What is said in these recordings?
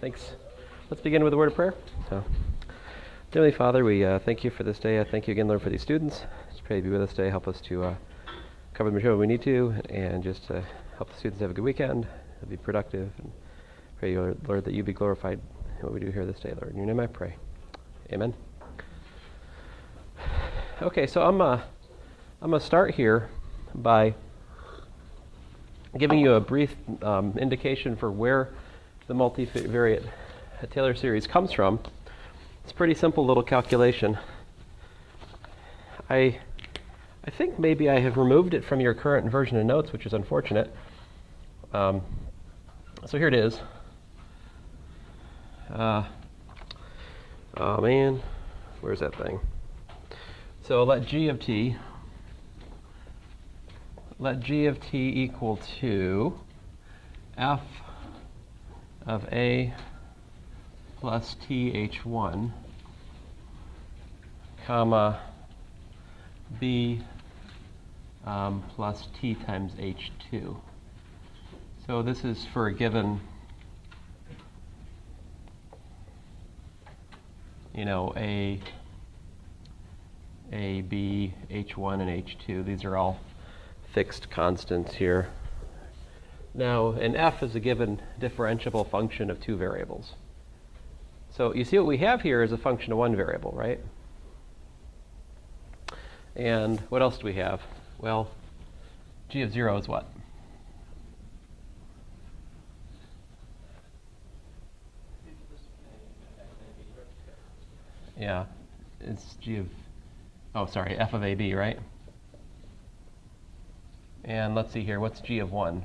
Thanks. Let's begin with a word of prayer. So, Heavenly Father, we thank you for this day. I thank you again, Lord, for these students. Just pray to be with us today. Help us to cover the material we need to, and just to help the students have a good weekend, be productive, and pray, Lord, that you be glorified in what we do here this day, Lord. In your name I pray. Amen. Okay, so I'm gonna start here by giving you a brief indication for where the multivariate Taylor series comes from. It's a pretty simple little calculation. I think maybe I have removed it from your current version of notes, which is unfortunate. So here it is. Oh man, where's that thing? So let g of t equal to f of a plus th1 comma b plus t times h2. So this is for a given, a, b, h1, and h2. These are all fixed constants here. Now, an f is a given differentiable function of two variables. So you see what we have here is a function of one variable, right? And what else do we have? Well, g of 0 is what? Yeah, it's f of ab, right? And let's see here, what's g of 1?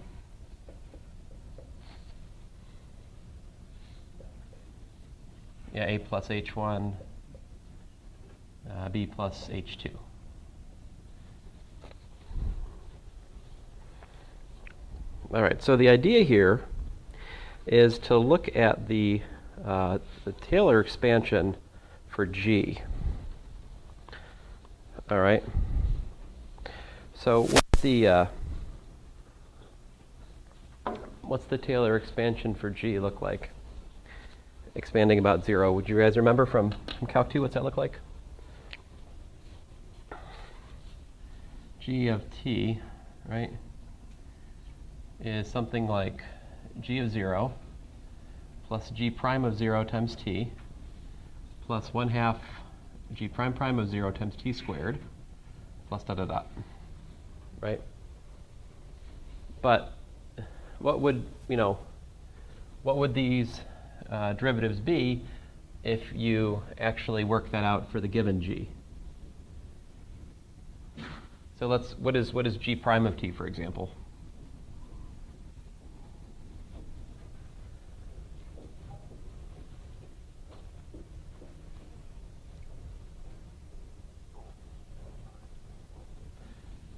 Yeah, a plus h1, b plus h2. All right, so the idea here is to look at the Taylor expansion for g. All right. So what's the Taylor expansion for g look like? Expanding about 0. Would you guys remember from Calc 2? What's that look like? G of t, right, is something like g of 0 plus g prime of 0 times t plus 1/2 g prime prime of 0 times t squared plus dot dot dot, right? But what would these derivatives be if you actually work that out for the given g? So what is g prime of t, for example?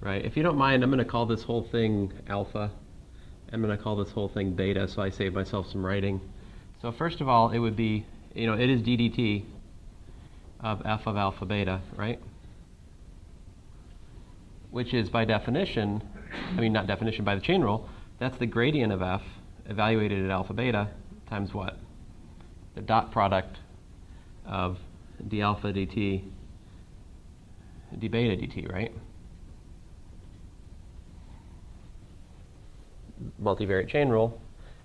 Right, if you don't mind, I'm going to call this whole thing alpha. I'm going to call this whole thing beta, so I save myself some writing. So first of all, it would be, it is d dt of f of alpha beta, right? Which is by definition, not definition, by the chain rule, that's the gradient of f evaluated at alpha beta times what? The dot product of d alpha dt, d beta dt, right? Multivariate chain rule,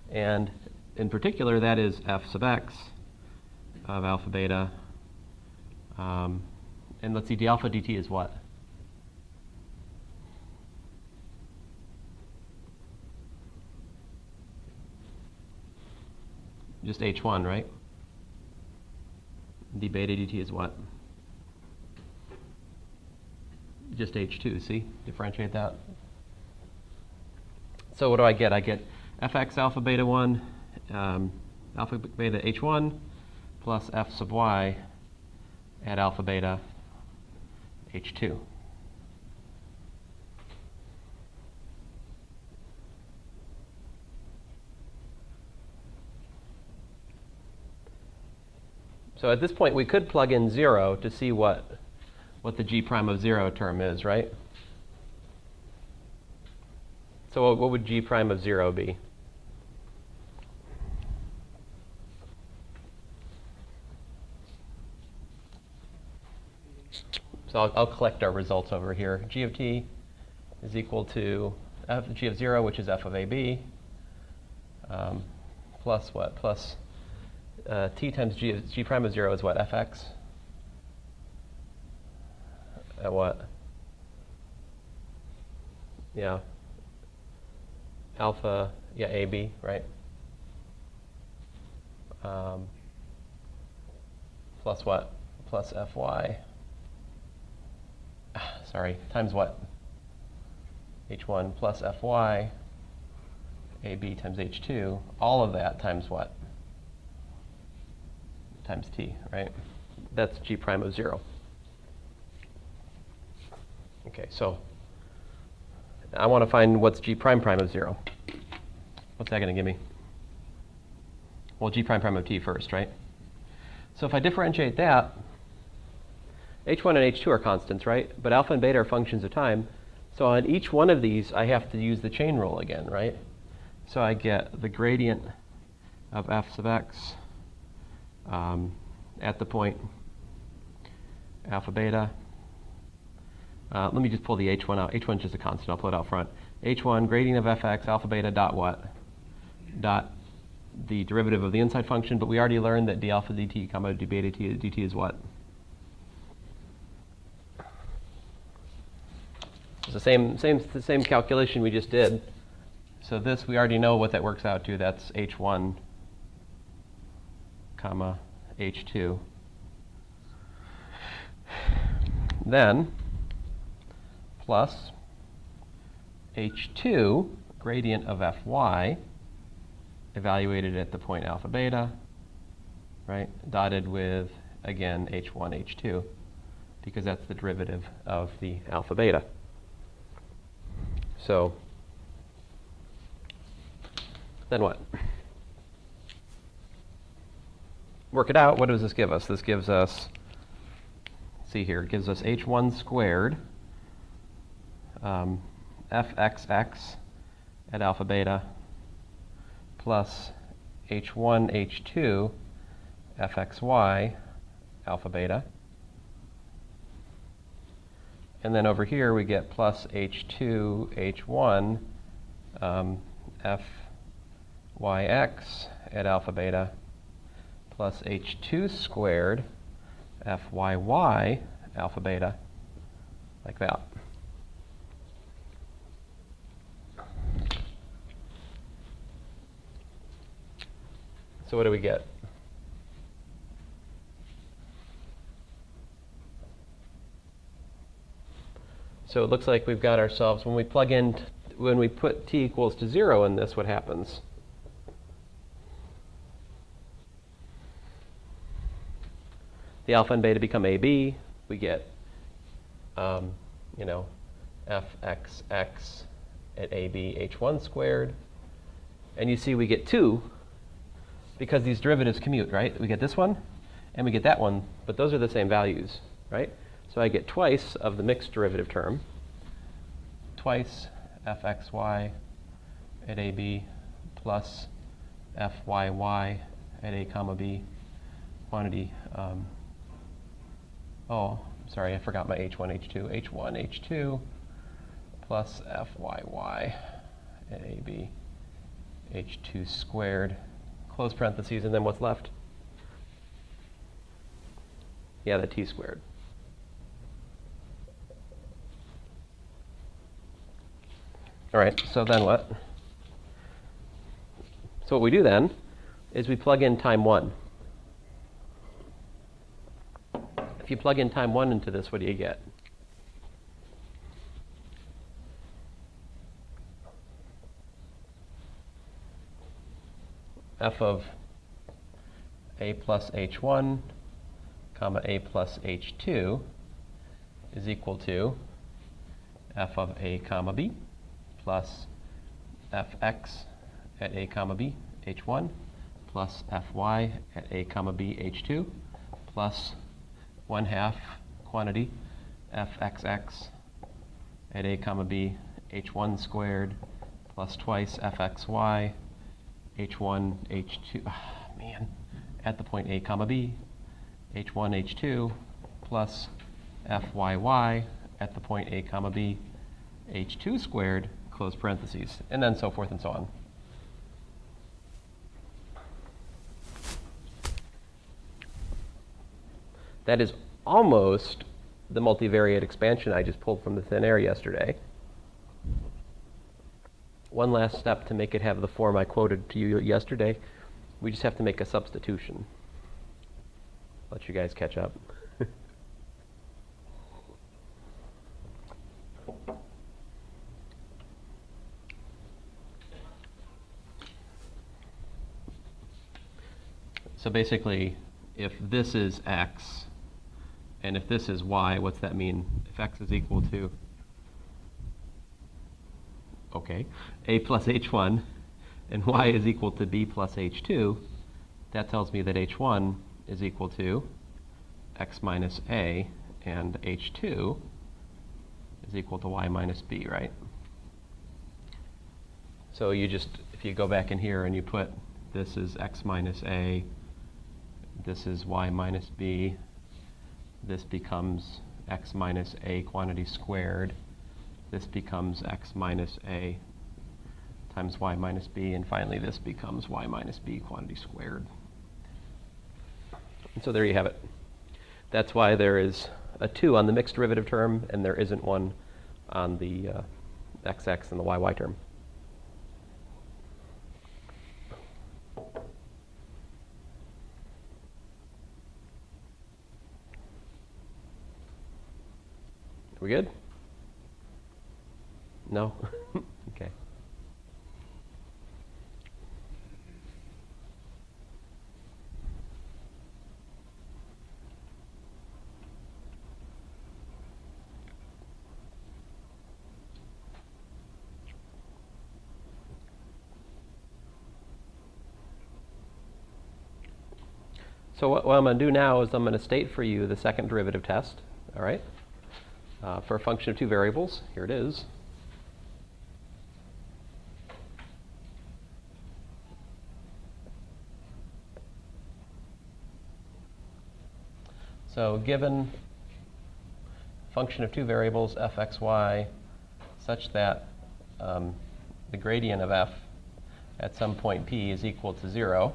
and in particular that is f sub x of alpha beta, and let's see, d alpha dt is what? Just h1, right? D beta dt is what? Just h2, see? Differentiate that. So what do I get? I get fx alpha beta 1, alpha beta h1, plus f sub y at alpha beta h2. So at this point, we could plug in 0 to see what the g prime of 0 term is, right? So what would g prime of 0 be? So I'll collect our results over here. G of t is equal to g of 0, which is f of ab, plus what? Plus t times g prime of 0 is what? Fx at what? Yeah. Alpha, yeah, ab, right? Plus what? Plus fy. Sorry, times what? h1 plus fy, ab times h2, all of that times what? Times t, right? That's g prime of 0. Okay, so I want to find what's g prime prime of 0. What's that going to give me? Well, g prime prime of t first, right? So if I differentiate that, h1 and h2 are constants, right? But alpha and beta are functions of time. So on each one of these, I have to use the chain rule again, right? So I get the gradient of f sub x at the point alpha beta. Let me just pull the h1 out. h1 is just a constant. I'll pull it out front. h1, gradient of fx, alpha beta, dot what? Dot the derivative of the inside function, but we already learned that d alpha dt comma d beta dt is what? It's the same calculation we just did. So this, we already know what that works out to. That's h1 comma h2. Then plus h2 gradient of fy evaluated at the point alpha beta, right? Dotted with, again, h1, h2, because that's the derivative of the alpha beta. So then what? Work it out. What does this give us? This gives us, see here, it gives us h1 squared fxx at alpha beta plus h1 h2 fxy alpha beta. And then over here we get plus h2 h1 fyx at alpha beta plus h2 squared fyy alpha beta, like that. So what do we get? So it looks like we've got ourselves, when we plug in, when we put t equals to 0 in this, what happens? The alpha and beta become AB. We get, fxx at AB h1 squared. And you see we get 2 because these derivatives commute, right? We get this one and we get that one, but those are the same values, right? So I get twice of the mixed derivative term, twice fxy at AB plus fyy at A comma B quantity. Sorry, I forgot my h1, h2. h1, h2 plus fyy at AB h2 squared, close parentheses, and then what's left? Yeah, the t squared. All right, so then what? So what we do then is we plug in time 1. If you plug in time 1 into this, what do you get? F of a plus h1 comma a plus h2 is equal to f of a comma b plus fx at a comma b h1 plus fy at a comma b h2 plus 1/2 quantity fxx at a comma b h1 squared plus twice fxy h1 h2 at the point a comma b h1 h2 plus fyy at the point a comma b h2 squared, close parentheses, and then so forth and so on. That is almost the multivariate expansion I just pulled from the thin air yesterday. One last step to make it have the form I quoted to you yesterday. We just have to make a substitution. Let you guys catch up. So basically, if this is x, and if this is y, what's that mean? If x is equal to, okay, a plus h1, and y is equal to b plus h2, that tells me that h1 is equal to x minus a, and h2 is equal to y minus b, right? So you just, if you go back in here and you put this is x minus a, this is y minus b, this becomes x minus a quantity squared, this becomes x minus a times y minus b, and finally this becomes y minus b quantity squared. And so there you have it. That's why there is a 2 on the mixed derivative term, and there isn't one on the xx and the yy term. We good? No? Okay. So what I'm going to do now is I'm going to state for you the second derivative test, all right? For a function of two variables. Here it is. So given function of two variables, f, x, y, such that the gradient of f at some point p is equal to 0,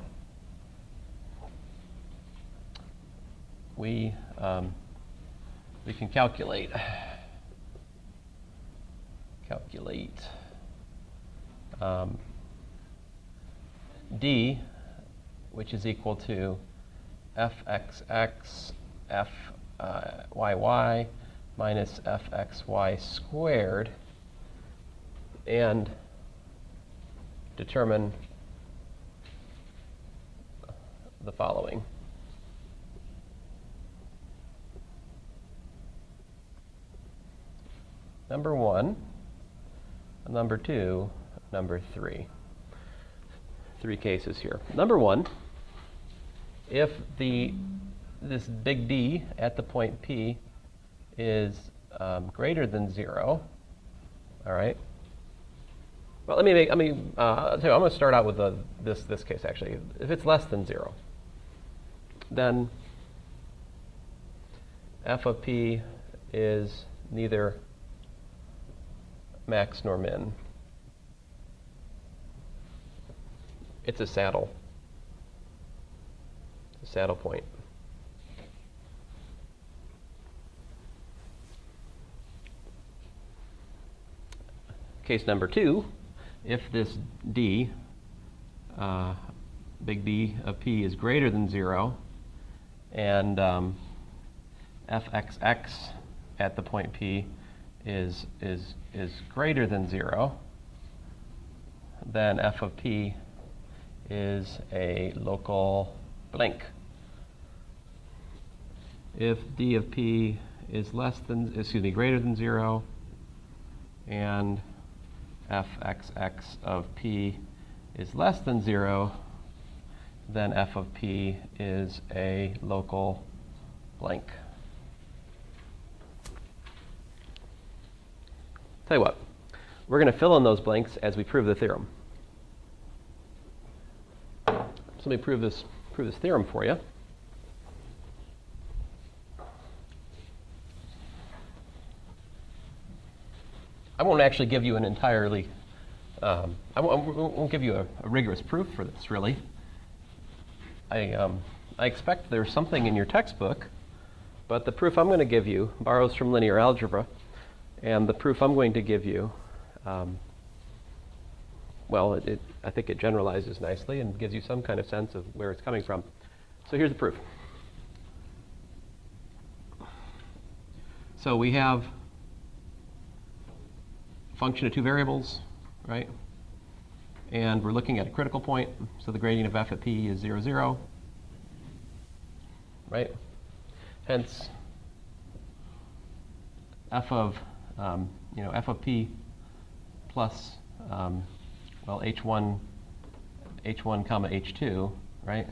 we can calculate d, which is equal to fxx fyy minus fxy squared, and determine the following. Number 1, number 2, number 3. 3 cases here. Number 1, if this big D at the point P is greater than 0, all right. Well, I'll tell you, I'm going to start out with this case actually. If it's less than 0, then f of P is neither max nor min. It's a saddle point. Case number 2, if this D, big D of P is greater than 0, and fxx at the point P is greater than 0, then f of P is a local blank. If D of P is greater than 0, and fxx of P is less than 0, then f of P is a local blank. Tell you what, we're going to fill in those blanks as we prove the theorem. So let me prove this theorem for you. I won't actually give you an entirely, I won't give you a rigorous proof for this, really. I expect there's something in your textbook, but the proof I'm going to give you borrows from linear algebra, and the proof I'm going to give you, well, I think it generalizes nicely and gives you some kind of sense of where it's coming from. So here's the proof. So we have a function of two variables, right? And we're looking at a critical point, so the gradient of f at p is 0, 0, right? Hence, f of p plus well, h1 comma h2, right?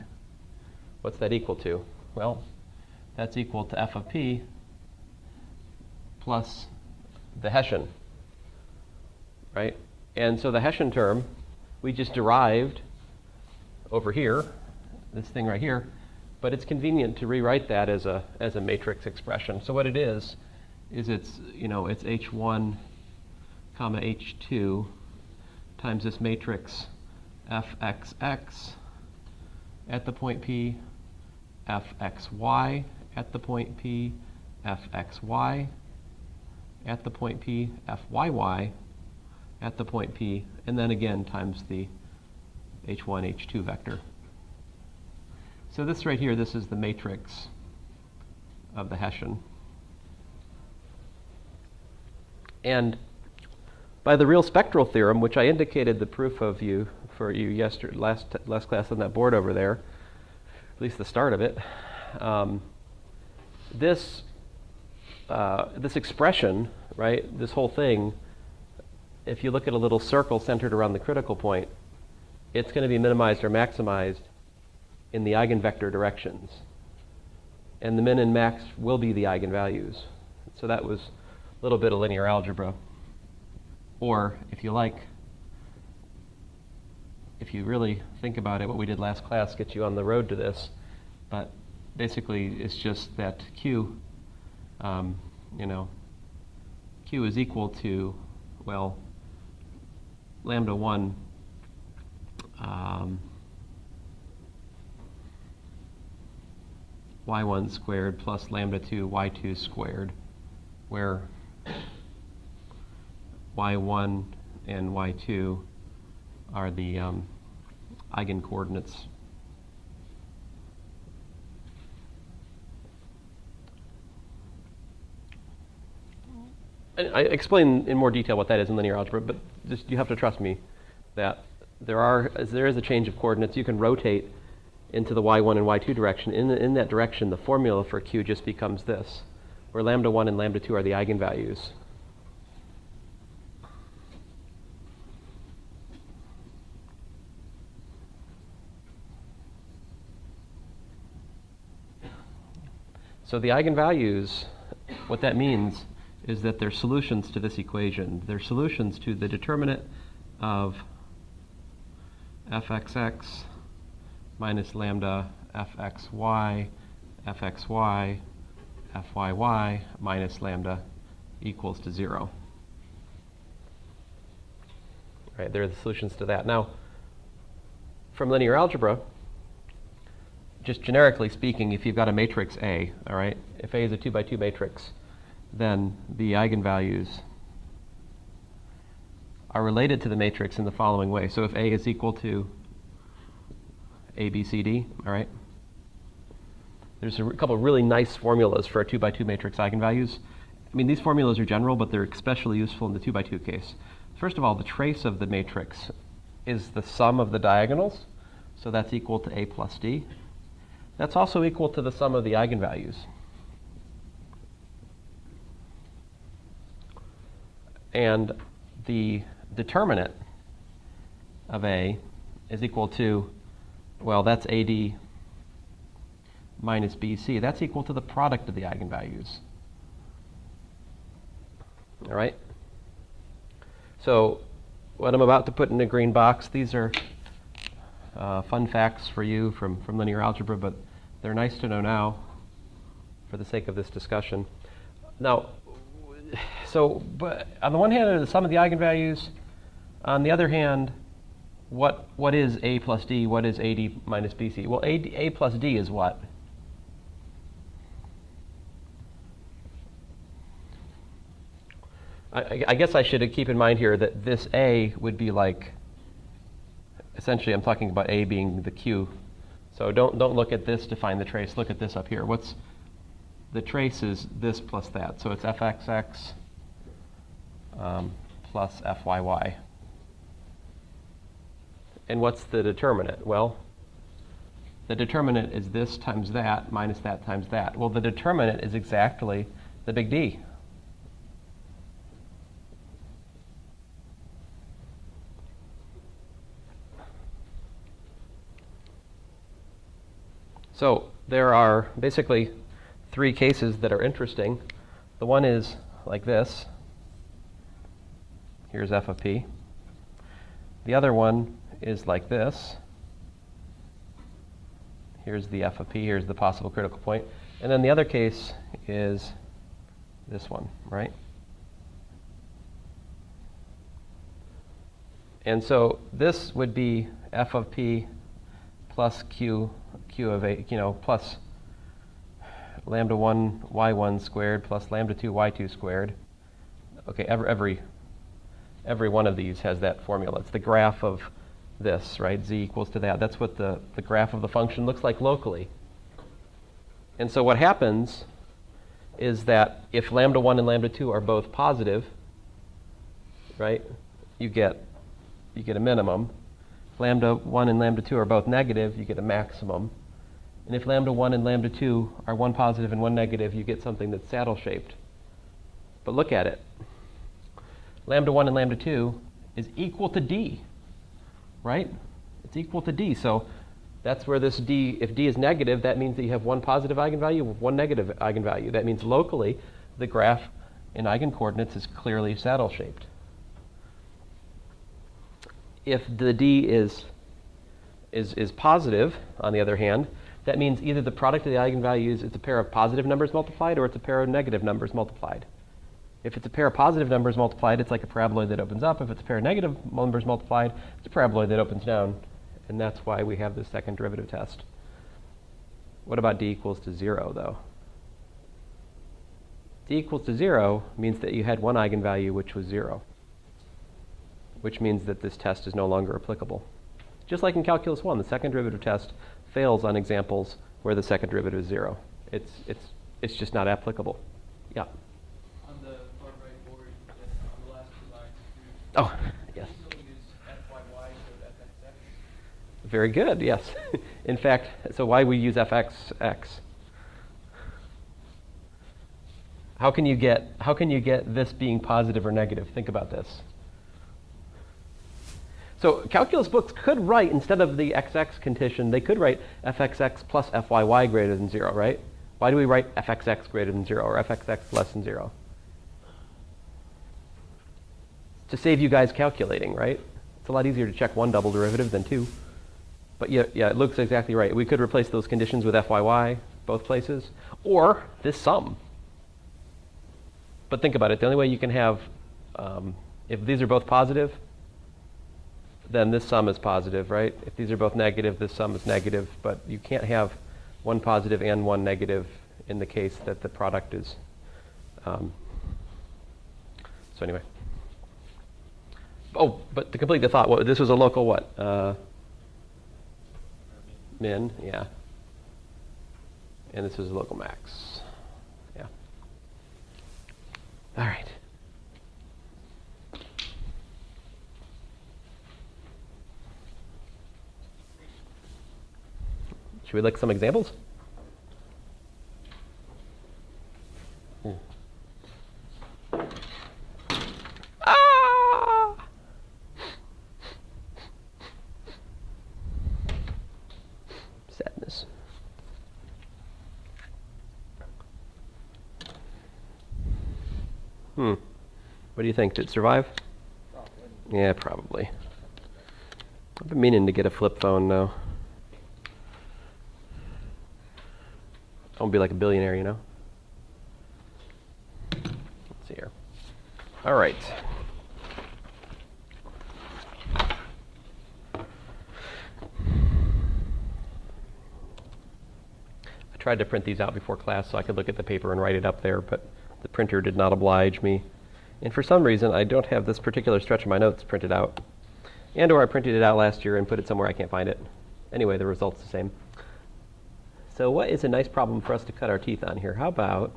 What's that equal to? Well, that's equal to f of p plus the Hessian, right? And so the Hessian term we just derived over here, this thing right here, but it's convenient to rewrite that as a matrix expression. So what it is it's it's h1 comma h2 times this matrix fxx at the point P, fxy at the point P, fxy at the point P, fyy at the point P, and then again times the h1, h2 vector. So this right here, this is the matrix of the Hessian. And by the real spectral theorem, which I indicated the proof of for you yesterday, last class on that board over there, at least the start of it, this expression, right, this whole thing, if you look at a little circle centered around the critical point, it's going to be minimized or maximized in the eigenvector directions. And the min and max will be the eigenvalues. So that was a little bit of linear algebra. Or, if you like, if you really think about it, what we did last class gets you on the road to this. But basically, it's just that Q, Q is equal to, well, lambda 1 y1 squared plus lambda 2 y2 squared, where y1 and y2 are the eigencoordinates. And I explain in more detail what that is in linear algebra, but just you have to trust me that as there is a change of coordinates, you can rotate into the y1 and y2 direction. In that direction, the formula for Q just becomes this, where lambda 1 and lambda 2 are the eigenvalues. So the eigenvalues, what that means is that they're solutions to this equation. They're solutions to the determinant of fxx minus lambda fxy, fxy, fyy minus lambda equals to 0. Right, they're the solutions to that. Now, from linear algebra, just generically speaking, if you've got a matrix A, all right, if A is a 2 by 2 matrix, then the eigenvalues are related to the matrix in the following way. So if A is equal to A, B, C, D, all right, there's a couple of really nice formulas for a 2 by 2 matrix eigenvalues. I mean, these formulas are general, but they're especially useful in the 2 by 2 case. First of all, the trace of the matrix is the sum of the diagonals, so that's equal to A plus D. That's also equal to the sum of the eigenvalues. And the determinant of A is equal to, well, that's AD minus BC. That's equal to the product of the eigenvalues. All right? So what I'm about to put in a green box, these are fun facts for you from linear algebra, but they're nice to know now for the sake of this discussion. Now, but on the one hand, the sum of the eigenvalues. On the other hand, what is A plus D? What is AD minus BC? Well, A plus D is what? I guess I should keep in mind here that this A would be like, essentially I'm talking about A being the Q. So don't look at this to find the trace. Look at this up here. What's the trace is this plus that. So it's fxx plus fyy. And what's the determinant? Well, the determinant is this times that minus that times that. Well, the determinant is exactly the big D. So there are basically three cases that are interesting. The one is like this. Here's f of p. The other one is like this. Here's the f of p. Here's the possible critical point. And then the other case is this one, right? And so this would be f of p plus q of a, plus lambda 1 y1 squared plus lambda 2 y2 squared. Okay, every one of these has that formula. It's the graph of this, right? Z equals to that. That's what the graph of the function looks like locally. And so what happens is that if lambda 1 and lambda 2 are both positive, right, you get a minimum. If lambda 1 and lambda 2 are both negative, you get a maximum. And if lambda 1 and lambda 2 are one positive and one negative, you get something that's saddle-shaped. But look at it. Lambda 1 and lambda 2 is equal to D, right? It's equal to D. So that's where this D, if D is negative, that means that you have one positive eigenvalue, one negative eigenvalue. That means locally, the graph in eigencoordinates is clearly saddle-shaped. If the D is positive, on the other hand, that means either the product of the eigenvalues is a pair of positive numbers multiplied or it's a pair of negative numbers multiplied. If it's a pair of positive numbers multiplied, it's like a paraboloid that opens up. If it's a pair of negative numbers multiplied, it's a paraboloid that opens down. And that's why we have the second derivative test. What about D equals to 0, though? D equals to 0 means that you had one eigenvalue, which was 0, which means that this test is no longer applicable. Just like in Calculus 1, the second derivative test fails on examples where the second derivative is 0. It's just not applicable. Yeah. On the far right board, on the last two lines, Oh, yes. still use fyy instead of fxx. Very good, yes. In fact, so why we use fxx? How can you get this being positive or negative? Think about this. So calculus books could write, instead of the xx condition, they could write fxx plus fyy greater than 0, right? Why do we write fxx greater than 0 or fxx less than 0? To save you guys calculating, right? It's a lot easier to check one double derivative than two. But yeah, it looks exactly right. We could replace those conditions with fyy, both places, or this sum. But think about it. The only way you can have, if these are both positive, then this sum is positive, right? If these are both negative, this sum is negative. But you can't have one positive and one negative in the case that the product is. So anyway. Oh, but to complete the thought, this was a local what? Min, yeah. And this was a local max. Yeah. All right. Should we look at some examples? Ah! Sadness. What do you think? Did it survive? Probably. Yeah, probably. I've been meaning to get a flip phone now. I want to be like a billionaire, you know? Let's see here. All right. I tried to print these out before class so I could look at the paper and write it up there, but the printer did not oblige me. And for some reason, I don't have this particular stretch of my notes printed out. And or I printed it out last year and put it somewhere I can't find it. Anyway, the result's the same. So what is a nice problem for us to cut our teeth on here? How about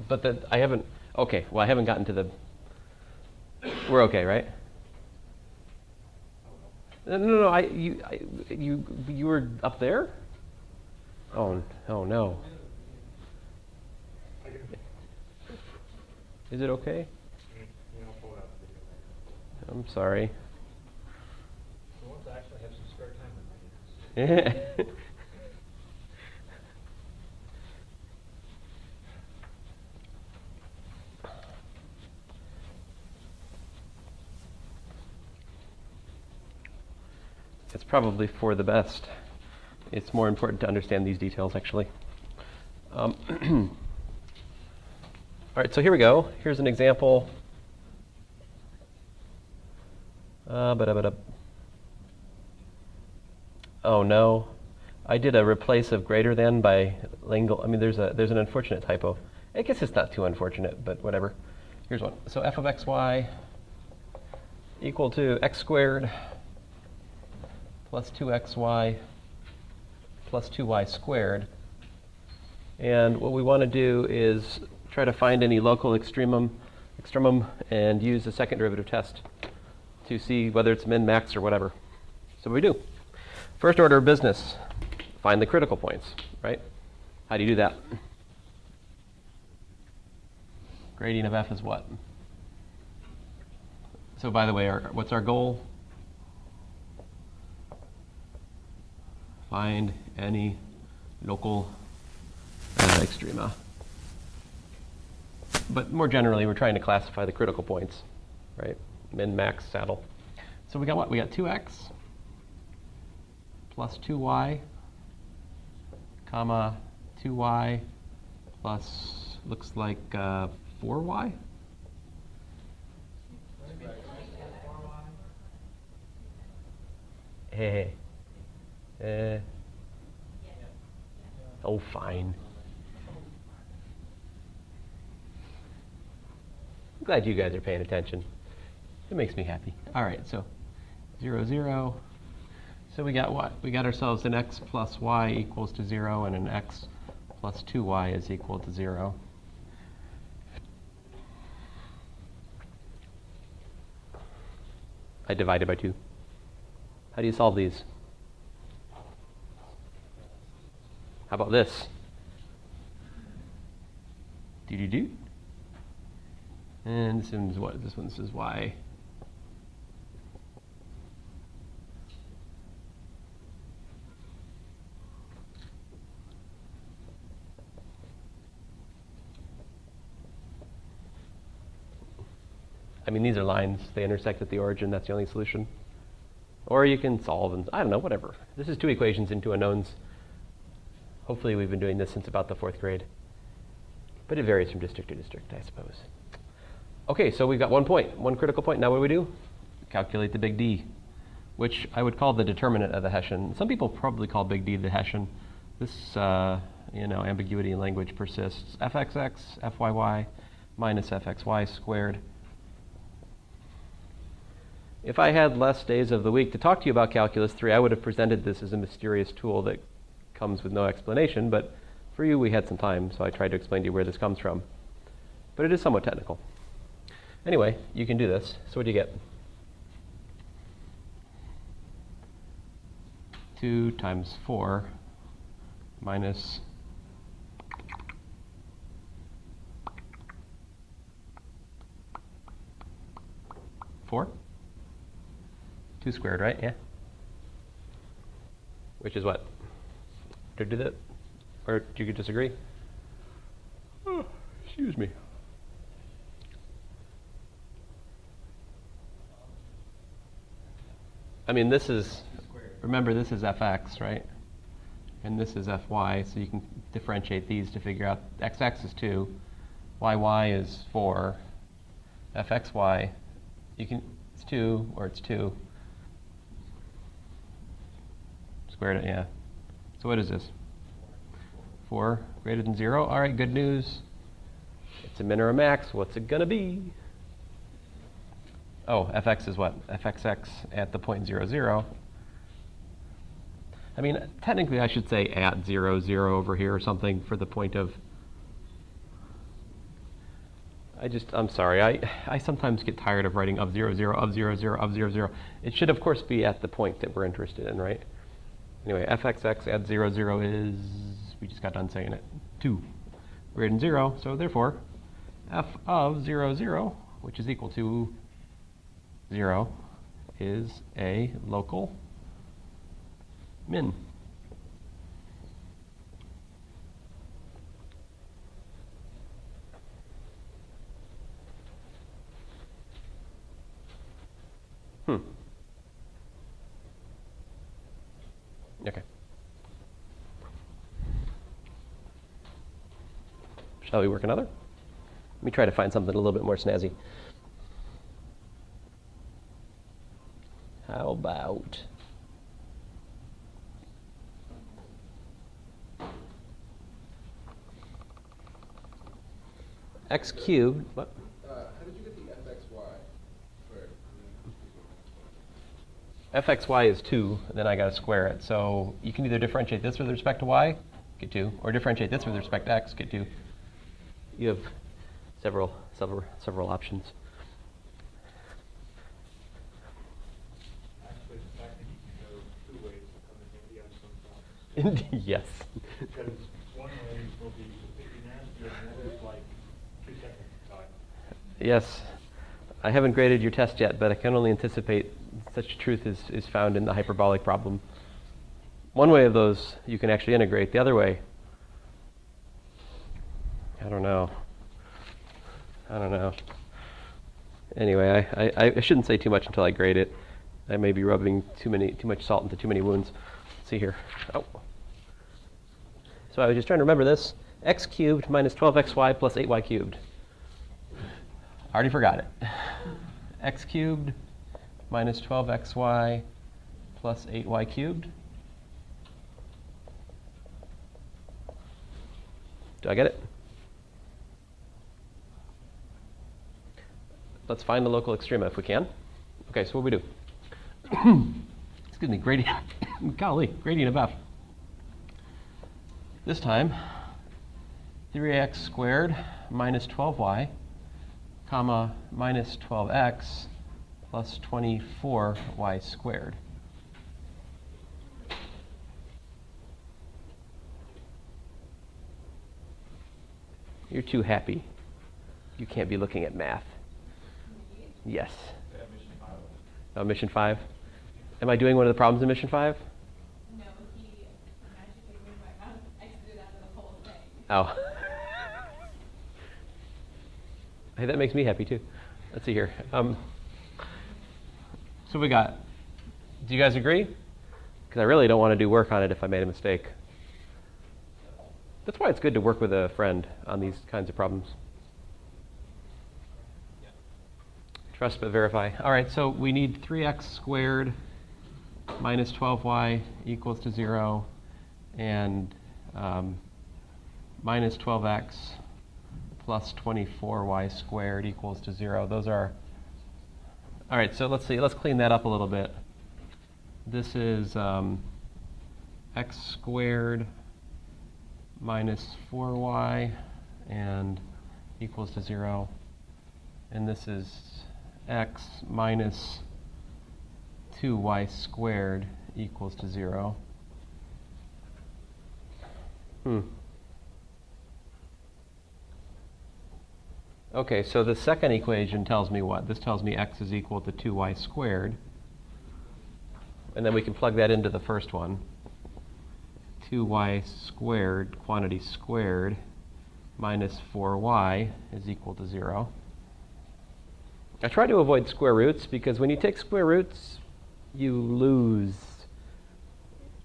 But I haven't, okay, well, I haven't gotten to the, we're okay, right? No, you were up there? Oh no. Is it okay? I'm sorry. I want to actually have some spare time on my hands. It's probably for the best. It's more important to understand these details, actually. All right, so here we go. Here's an example. Oh no, I did a replace of greater than by Langle. I mean, there's an unfortunate typo. I guess it's not too unfortunate, but whatever. Here's one. So f of xy equal to x squared plus 2xy plus 2y squared. And what we want to do is try to find any local extremum and use the second derivative test to see whether it's min, max, or whatever. So what we do. First order of business, find the critical points, right? How do you do that? Gradient of f is what? So by the way, what's our goal? Find any local extrema. But more generally, we're trying to classify the critical points, right? Min, max, saddle. So we got what? We got 2x plus 2y, comma 2y plus, looks like 4y. Hey. Oh, fine. I'm glad you guys are paying attention. It makes me happy. All right, so 0, 0. So we got what? We got ourselves an x plus y equals to 0 and an x plus 2y is equal to 0. I divided by 2. How do you solve these? How about this? Do. And this one's what? This one says y. I mean, these are lines. They intersect at the origin. That's the only solution. Or you can solve and, I don't know, whatever. This is 2 equations and 2 unknowns. Hopefully we've been doing this since about the 4th grade. But it varies from district to district, I suppose. Okay, so we've got 1 point, 1 critical point. Now what do? Calculate the big D, which I would call the determinant of the Hessian. Some people probably call big D the Hessian. This ambiguity in language persists. fxx, fyy, minus fxy squared. If I had less days of the week to talk to you about Calculus 3, I would have presented this as a mysterious tool that comes with no explanation, but for you we had some time, so I tried to explain to you where this comes from. But it is somewhat technical. Anyway, you can do this. So what do you get? 2 times 4 minus 4. 2 squared, right? Yeah. Which is what? Did I do that? Or do you disagree? Oh, excuse me. I mean, this is, remember, this is fx, right? And this is fy, so you can differentiate these to figure out xx is 2, yy is 4, fxy, you can, it's 2 or it's 2. Squared it, yeah. So what is this? 4 greater than 0. All right, good news. It's a min or a max. What's it going to be? Oh, fx is what? fxx at the point 0, 0. I mean, technically I should say at 0, 0 over here or something for the point of... I'm sorry. I sometimes get tired of writing of 0, 0, of 0, 0, of 0, 0. It should, of course, be at the point that we're interested in, right? Anyway, fxx at 0, 0 is, we just got done saying it, 2 greater than 0. So therefore, f of 0, 0, which is equal to 0, is a local min. Okay. Shall we work another? Let me try to find something a little bit more snazzy. How about x cubed? What? How did you get the fxy squared? fxy is 2, and then I got to square it. So you can either differentiate this with respect to y, get 2, or differentiate this with respect to x, get 2. You have several options. Actually, the fact that you can go 2 ways will come in handy on some problems. Yes. Because one way will be completely nasty, and the other is like 2 seconds of time. Yes. I haven't graded your test yet, but I can only anticipate such truth is found in the hyperbolic problem. One way of those you can actually integrate. The other way, I don't know. Anyway, I shouldn't say too much until I grade it. I may be rubbing too much salt into too many wounds. Let's see here. Oh. So I was just trying to remember this. X cubed minus 12xy plus 8y cubed. I already forgot it. X cubed minus 12xy plus 8y cubed. Do I get it? Let's find the local extrema if we can. Okay, so what do we do? Excuse me, gradient. Golly, gradient of f. This time, 3x squared minus 12y, comma, minus 12x plus 24y squared. You're too happy. You can't be looking at math. Yes. Oh, mission 5. Am I doing one of the problems in mission 5? No, he magically moved my mouse exited out of the whole thing. Oh. Hey, that makes me happy too. Let's see here. So we got, do you guys agree? Because I really don't want to do work on it if I made a mistake. That's why it's good to work with a friend on these kinds of problems. Trust but verify. All right, so we need 3x squared minus 12y equals to 0, and minus 12x plus 24y squared equals to 0. Those are, all right, so let's see, let's clean that up a little bit. This is x squared minus 4y and equals to 0. And this is x minus 2y squared equals to 0. Okay, so the second equation tells me what? This tells me x is equal to 2y squared. And then we can plug that into the first one. 2y squared, quantity squared, minus 4y is equal to 0. I try to avoid square roots because when you take square roots, you lose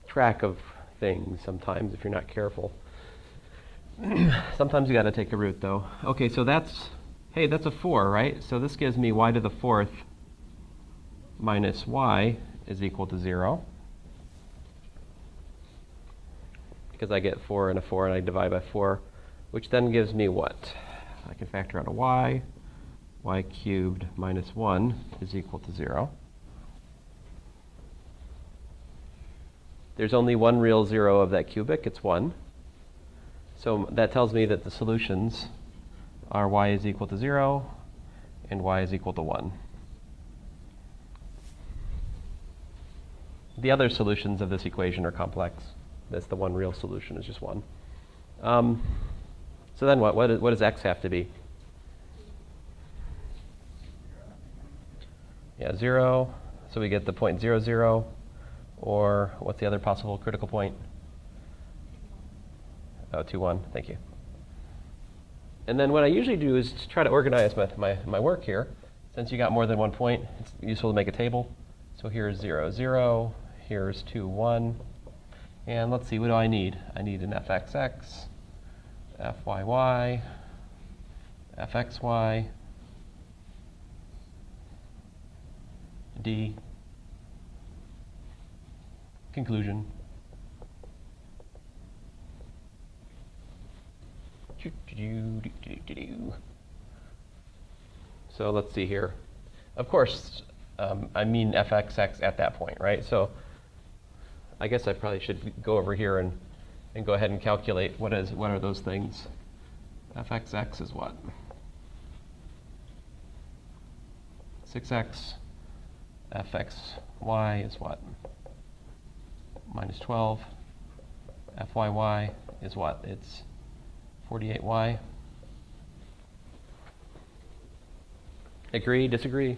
track of things sometimes if you're not careful. Sometimes you got to take a root though. Okay, so that's a 4, right? So this gives me y to the 4th minus y is equal to 0. Because I get 4 and a 4 and I divide by 4, which then gives me what? I can factor out a y. Y cubed minus 1 is equal to 0. There's only one real 0 of that cubic, it's 1. So that tells me that the solutions are y is equal to 0 and y is equal to 1. The other solutions of this equation are complex. That's the one real solution, is just 1. So then what does x have to be? Yeah, 0. So we get the point 0, 0. Or what's the other possible critical point? Oh, 2, 1. Thank you. And then what I usually do is to try to organize my work here. Since you got more than one point, it's useful to make a table. So here's 0, 0. Here's 2, 1. And let's see, what do I need? I need an fxx, fyy, fxy, d, conclusion. So let's see here. Of course, I mean fxx at that point, right? So I guess I probably should go over here and go ahead and calculate what are those things. fxx is what? 6x. fxy is what? Minus 12. fyy is what? It's 48y. Agree, disagree?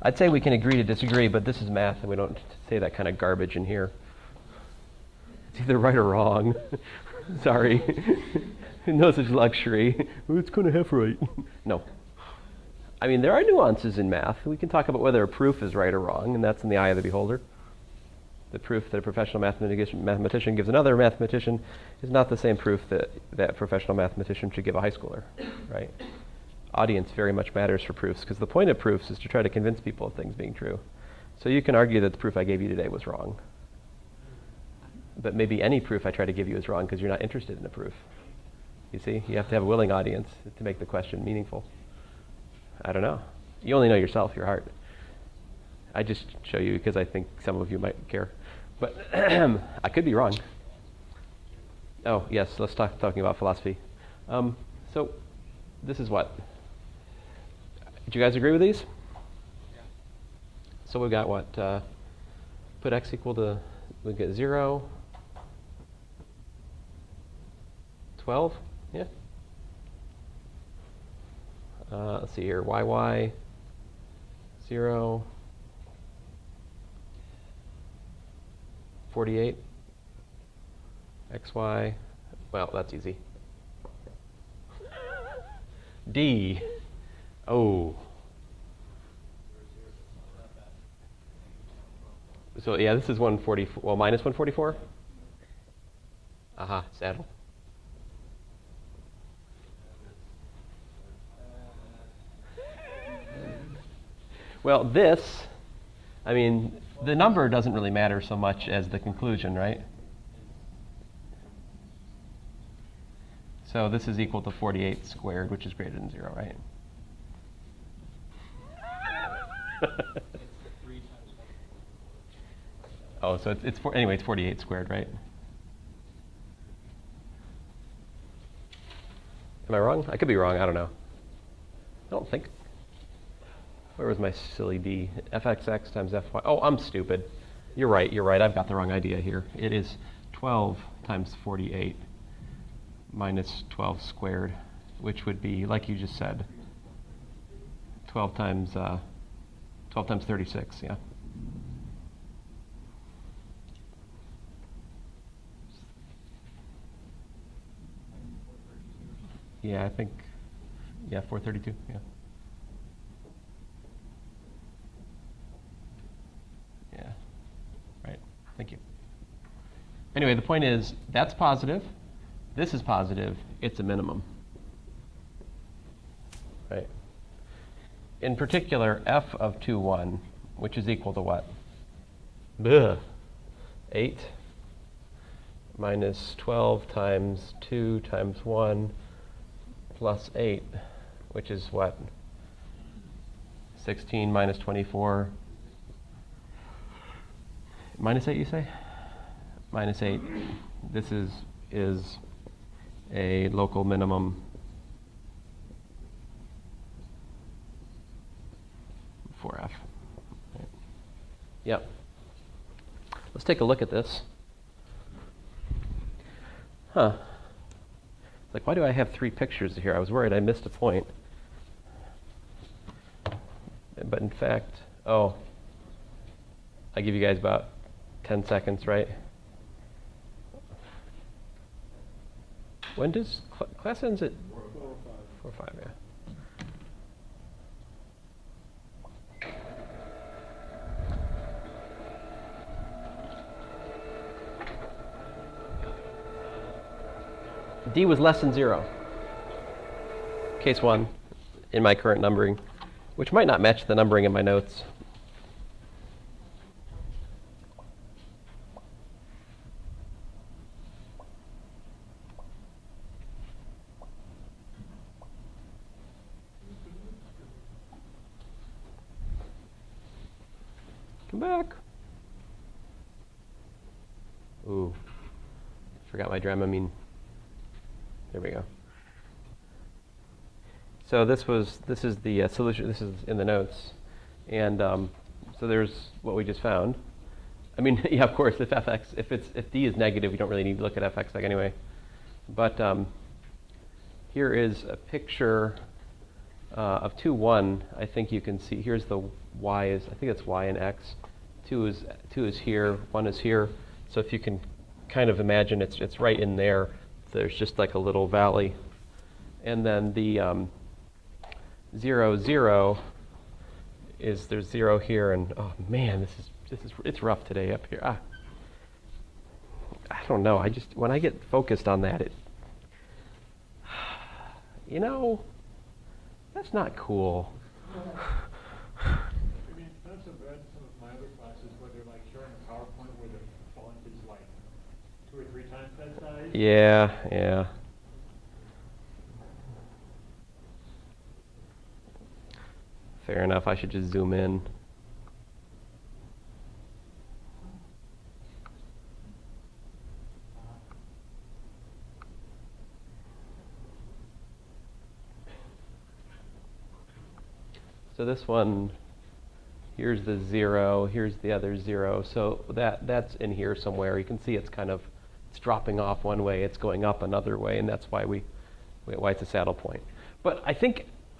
I'd say we can agree to disagree, but this is math, and we don't say that kind of garbage in here. It's either right or wrong. Sorry. No such luxury. Well, it's going to have right. No. I mean, there are nuances in math. We can talk about whether a proof is right or wrong, and that's in the eye of the beholder. The proof that a professional mathematician gives another mathematician is not the same proof that that professional mathematician should give a high schooler, right? Audience very much matters for proofs, because the point of proofs is to try to convince people of things being true. So you can argue that the proof I gave you today was wrong. But maybe any proof I try to give you is wrong because you're not interested in a proof. You see, you have to have a willing audience to make the question meaningful. I don't know. You only know yourself, your heart. I just show you because I think some of you might care. But I could be wrong. Oh, yes, let's talking about philosophy. So this is what? Do you guys agree with these? Yeah. So we've got what? Put x equal to, we get 0, 12, yeah. Let's see here, yy, 0, 48, xy, well, that's easy. D, oh. So yeah, this is 144, well, minus 144? Aha, saddle. Well, this, I mean, the number doesn't really matter so much as the conclusion, right? So this is equal to 48 squared, which is greater than 0, right? Oh, so anyway, it's 48 squared, right? Am I wrong? I could be wrong. I don't know. I don't think. Where was my silly d? fxx times fy. Oh, I'm stupid. You're right. You're right. I've got the wrong idea here. It is 12 times 48 minus 12 squared, which would be, like you just said, 12 times 36, yeah. Yeah, I think, yeah, 432, yeah. Yeah, right, thank you. Anyway, the point is, that's positive, this is positive, it's a minimum. Right. In particular, f of 2, 1, which is equal to what? 8 minus 12 times 2 times 1 plus 8, which is what? 16 minus 24. Minus 8, you say? Minus 8. This is a local minimum for f. Right. Yep. Let's take a look at this. Huh. It's like, why do I have 3 pictures here? I was worried I missed a point. But in fact, I give you guys about 10 seconds, right? When does class ends at 4 or 5, yeah. D was less than 0. Case 1 in my current numbering, which might not match the numbering in my notes. Come back. Ooh, forgot my Dramamine. There we go. So this is the solution. This is in the notes, and so there's what we just found. I mean, yeah, of course, if D is negative, we don't really need to look at fx like anyway. But here is a picture of 2, 1. I think you can see. Here's the y I think it's y and x. 2 is here. 1 is here. So if you can kind of imagine, it's right in there. There's just like a little valley, and then the 0, 0 is there's 0 here, and oh man, it's rough today up here. I don't know. When I get focused on that, that's not cool. I mean, it's not so bad in some of my other classes where they're like showing a PowerPoint where the font is like 2 or 3 times that size. Yeah. Fair enough. I should just zoom in. So this one, here's the 0, here's the other 0. So that's in here somewhere. You can see it's dropping off one way, it's going up another way, and that's why why it's a saddle point. But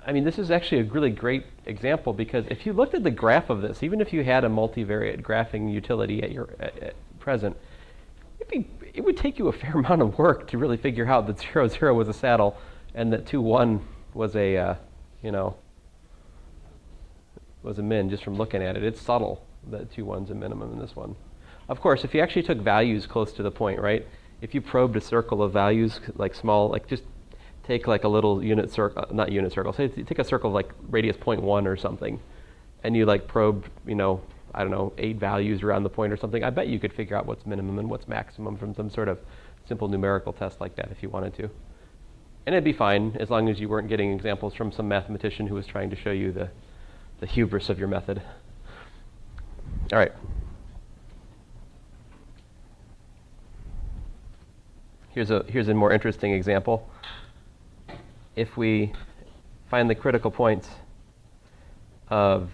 I mean, this is actually a really great example, because if you looked at the graph of this, even if you had a multivariate graphing utility at present, it would take you a fair amount of work to really figure out that 0, 0 was a saddle and that 2, 1 was a min just from looking at it. It's subtle that 2, 1's a minimum in this one. Of course, if you actually took values close to the point, right? If you probed a circle of values, like small, like just take like a little unit circle, not unit circle, say take a circle of like radius 0.1 or something, and you like probed, I don't know, 8 values around the point or something, I bet you could figure out what's minimum and what's maximum from some sort of simple numerical test like that if you wanted to. And it'd be fine as long as you weren't getting examples from some mathematician who was trying to show you the hubris of your method. All right. Here's a more interesting example. If we find the critical points of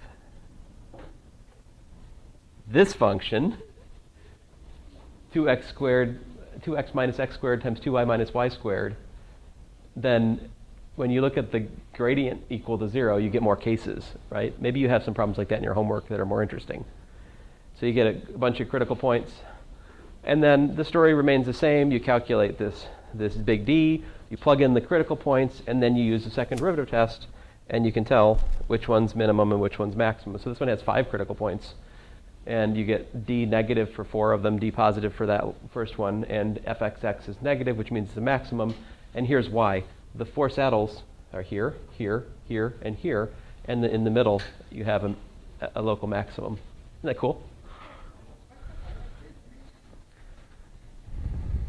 this function, 2x minus x squared times 2y minus y squared, then when you look at the gradient equal to 0, you get more cases, right? Maybe you have some problems like that in your homework that are more interesting. So you get a bunch of critical points, and then the story remains the same. You calculate this big D, you plug in the critical points, and then you use the second derivative test, and you can tell which one's minimum and which one's maximum. So this one has 5 critical points, and you get D negative for 4 of them, D positive for that first one, and fxx is negative, which means it's the maximum. And here's why. The 4 saddles are here, here, here, and here, and in the middle you have a local maximum. Isn't that cool?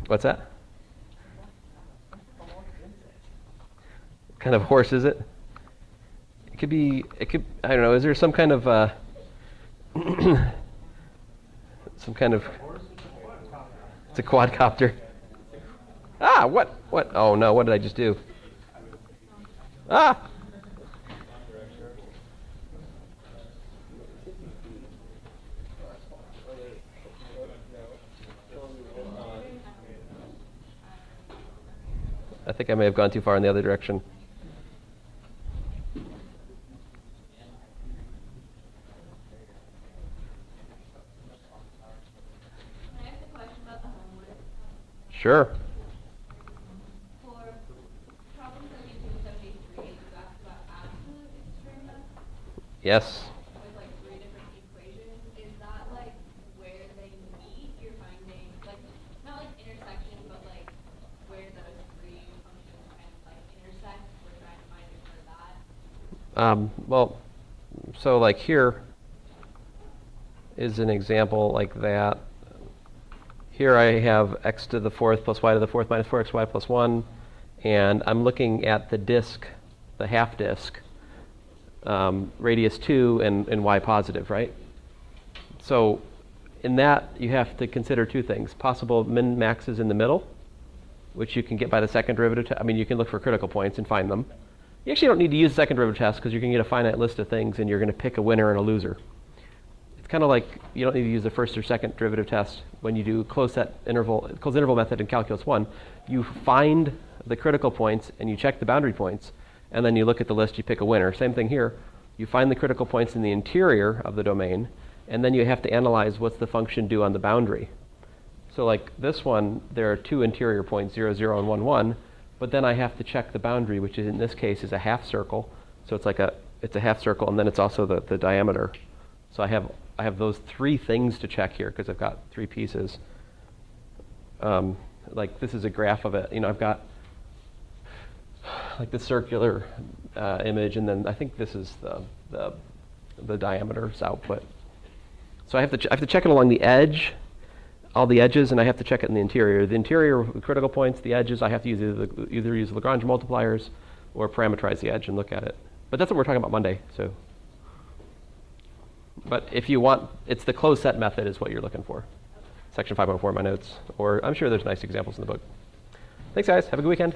What's that? What kind of horse is it? It could, I don't know, is there some kind of, it's a quadcopter. Ah, what? Oh no, what did I just do? Ah! I think I may have gone too far in the other direction. Can I ask a question about the homework? Sure. For problem 7273, you asked about absolute extrema Yes. with like 3 different equations. Is that like where they meet? You're finding like not like intersection, but like where those 3 functions kind of like intersect. We're trying to find it for that. Well, so like here is an example like that. Here I have x to the 4th plus y to the 4th minus 4xy plus 1, and I'm looking at the disk, the half disk, radius 2 and y positive, right? So in that you have to consider 2 things. Possible min-maxes in the middle, which you can get by the second derivative test. I mean, you can look for critical points and find them. You actually don't need to use the second derivative test because you can get a finite list of things and you're going to pick a winner and a loser. It's kind of like you don't need to use the first or second derivative test when you do closed interval method in Calculus 1. You find the critical points and you check the boundary points, and then you look at the list, you pick a winner. Same thing here. You find the critical points in the interior of the domain, and then you have to analyze what's the function do on the boundary. So like this one, there are 2 interior points, 0, 0, and 1, 1, but then I have to check the boundary, which is in this case is a half circle. So it's a half circle, and then it's also the diameter. So I have those 3 things to check here because I've got 3 pieces. Like this is a graph of it. You know, I've got like the circular image, and then I think this is the diameter's output. So I have to check it along the edge, all the edges, and I have to check it in the interior. The interior critical points, the edges, I have to either use Lagrange multipliers or parameterize the edge and look at it. But that's what we're talking about Monday. So, but if you want, it's the closed set method is what you're looking for. Section 504 in my notes, or I'm sure there's nice examples in the book. Thanks, guys. Have a good weekend.